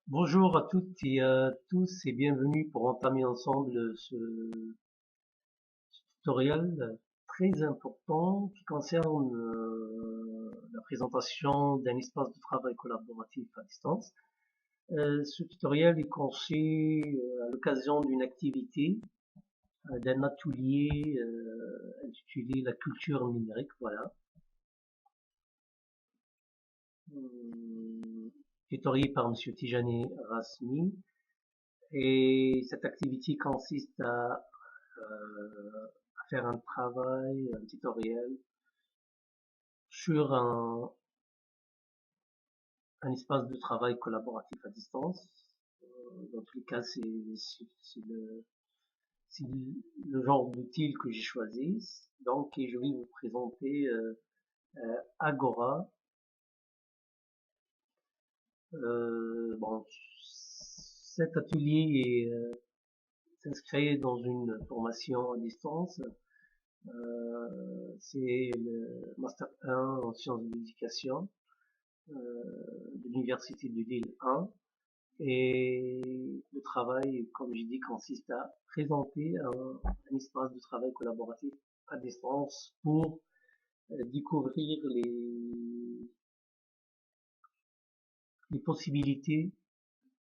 Bonjour à toutes et à tous et bienvenue pour entamer ensemble ce tutoriel très important qui concerne la présentation d'un espace de travail collaboratif à distance. Ce tutoriel est conçu à l'occasion d'une activité, d'un atelier intitulé La culture numérique. Voilà. Tutorié par Monsieur Tijani Rasmi. Et cette activité consiste à faire un travail, un tutoriel sur un espace de travail collaboratif à distance. Dans tous les cas, c'est le genre d'outil que j'ai choisi. Donc, et je vais vous présenter Agora. Bon, cet atelier s'inscrit dans une formation à distance. C'est le Master 1 en sciences de l'éducation de l'Université de Lille 1. Et le travail, comme j'ai dit, consiste à présenter un espace de travail collaboratif à distance pour découvrir les possibilités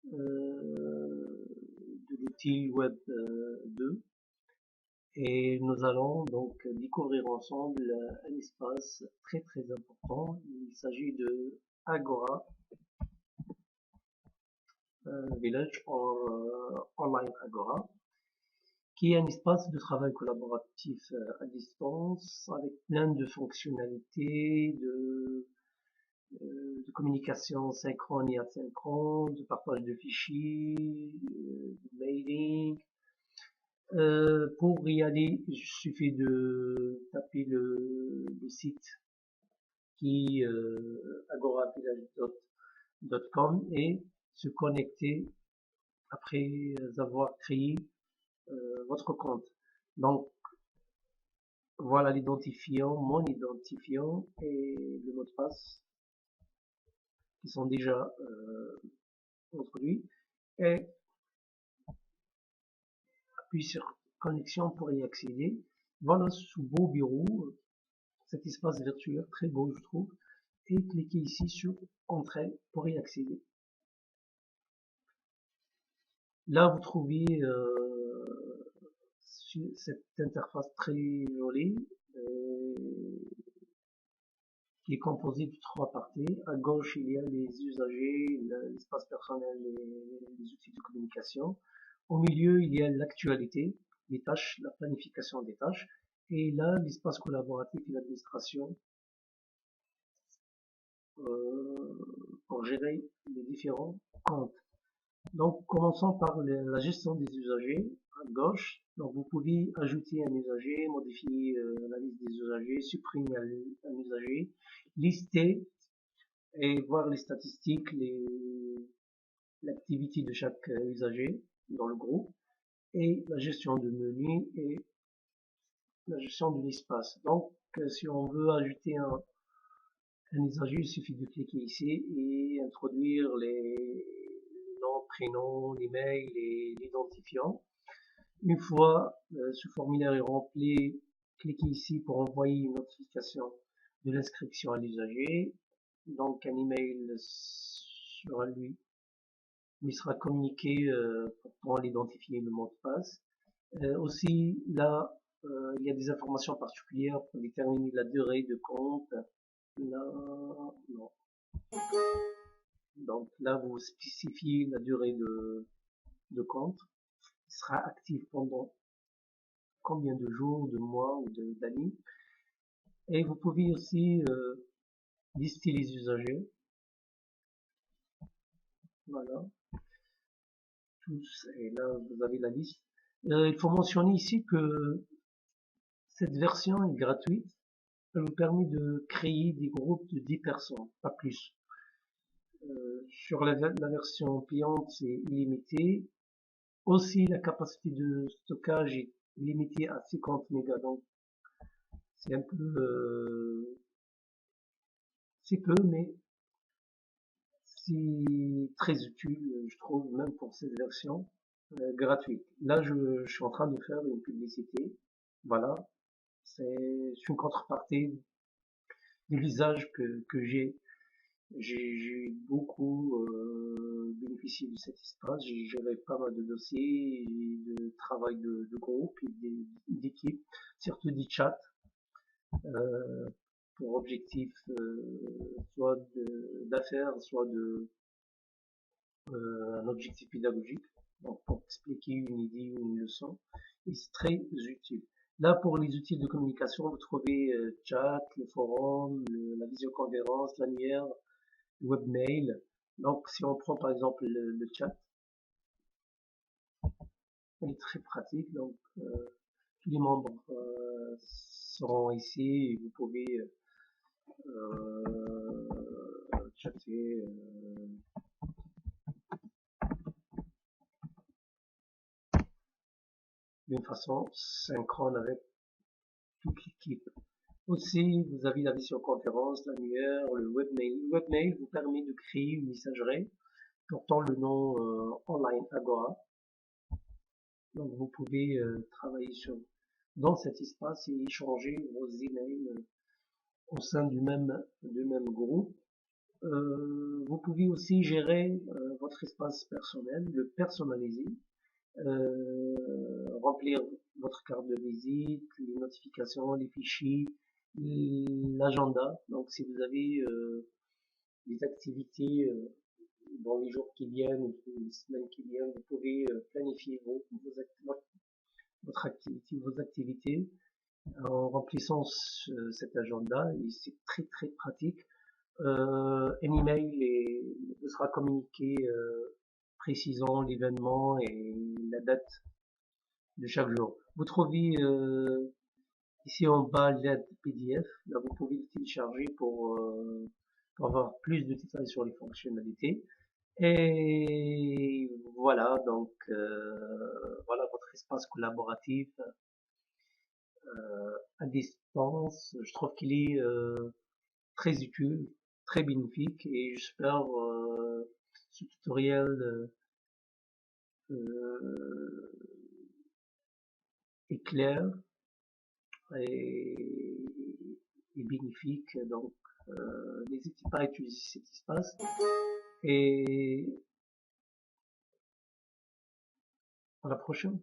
de l'outil Web 2. Et nous allons donc découvrir ensemble un espace très très important. Il s'agit de Agora, Village or Online Agora, qui est un espace de travail collaboratif à distance avec plein de fonctionnalités, de communication synchrone et asynchrone, de partage de fichiers, de mailing. Pour y aller, il suffit de taper le site qui agoravillage.com et se connecter après avoir créé votre compte. Donc voilà l'identifiant, mon identifiant et le mot de passe qui sont déjà introduits. Et appuie sur connexion pour y accéder. Voilà ce beau bureau, cet espace virtuel très beau je trouve. Et cliquez ici sur Entrée pour y accéder. Là vous trouvez cette interface très jolie qui est composé de trois parties. À gauche, il y a les usagers, l'espace personnel et les outils de communication. Au milieu, il y a l'actualité, les tâches, la planification des tâches. Et là, l'espace collaboratif et l'administration pour gérer les différents comptes. Donc, commençons par la gestion des usagers à gauche. Donc, vous pouvez ajouter un usager, modifier la liste des usagers, supprimer un usager, lister et voir les statistiques, l'activité de chaque usager dans le groupe et la gestion de menu et la gestion de l'espace. Donc, si on veut ajouter un usager, il suffit de cliquer ici et introduire les noms, prénoms, l'email et l'identifiant. Une fois ce formulaire est rempli, cliquez ici pour envoyer une notification de l'inscription à l'usager. Donc un email sera lui sera communiqué pour pouvoir l'identifier le mot de passe. Aussi là, il y a des informations particulières pour déterminer la durée de compte. Là, non. Donc là, vous spécifiez la durée de compte. Il sera actif pendant combien de jours, de mois ou d'années. Et vous pouvez aussi lister les usagers. Voilà, tous. Et là, vous avez la liste. Il faut mentionner ici que cette version est gratuite. Elle vous permet de créer des groupes de 10 personnes, pas plus. Sur la version payante, c'est illimité. Aussi, la capacité de stockage est limitée à 50 mégas. Donc, c'est un peu, c'est peu, mais c'est très utile, je trouve, même pour cette version gratuite. Là, je suis en train de faire une publicité. Voilà, c'est une contrepartie des visages que j'ai. J'ai beaucoup bénéficié de cet espace. J'ai géré pas mal de dossiers, et de travail de groupe et d'équipe, surtout des chats, euh, pour objectif soit d'affaires, soit de un objectif pédagogique, donc pour expliquer une idée ou une leçon, et c'est très utile. Là, pour les outils de communication, vous trouvez chat, le forum, la visioconférence, l'annuaire, le webmail. Donc, si on prend par exemple le chat, il est très pratique. Donc, tous les membres seront ici et vous pouvez chatter d'une façon synchrone avec toute l'équipe. Aussi, vous avez la visioconférence, l'annuaire, le webmail. Le webmail vous permet de créer une messagerie portant le nom Online Agora. Donc, vous pouvez travailler dans cet espace et échanger vos emails au sein du même groupe. Vous pouvez aussi gérer votre espace personnel, le personnaliser, remplir votre carte de visite, les notifications, les fichiers, l'agenda. Donc si vous avez des activités dans les jours qui viennent ou les semaines qui viennent, vous pouvez planifier votre activité, vos activités en remplissant cet agenda et c'est très très pratique. Un email vous sera communiqué précisant l'événement et la date de chaque jour. Vous trouvez ici en bas l'aide PDF. Là, vous pouvez le télécharger pour avoir plus de détails sur les fonctionnalités. Et voilà, donc voilà votre espace collaboratif à distance. Je trouve qu'il est très utile, très bénéfique et j'espère ce tutoriel euh, est clair et, et bénéfique. Donc n'hésitez pas à utiliser cet espace et à la prochaine.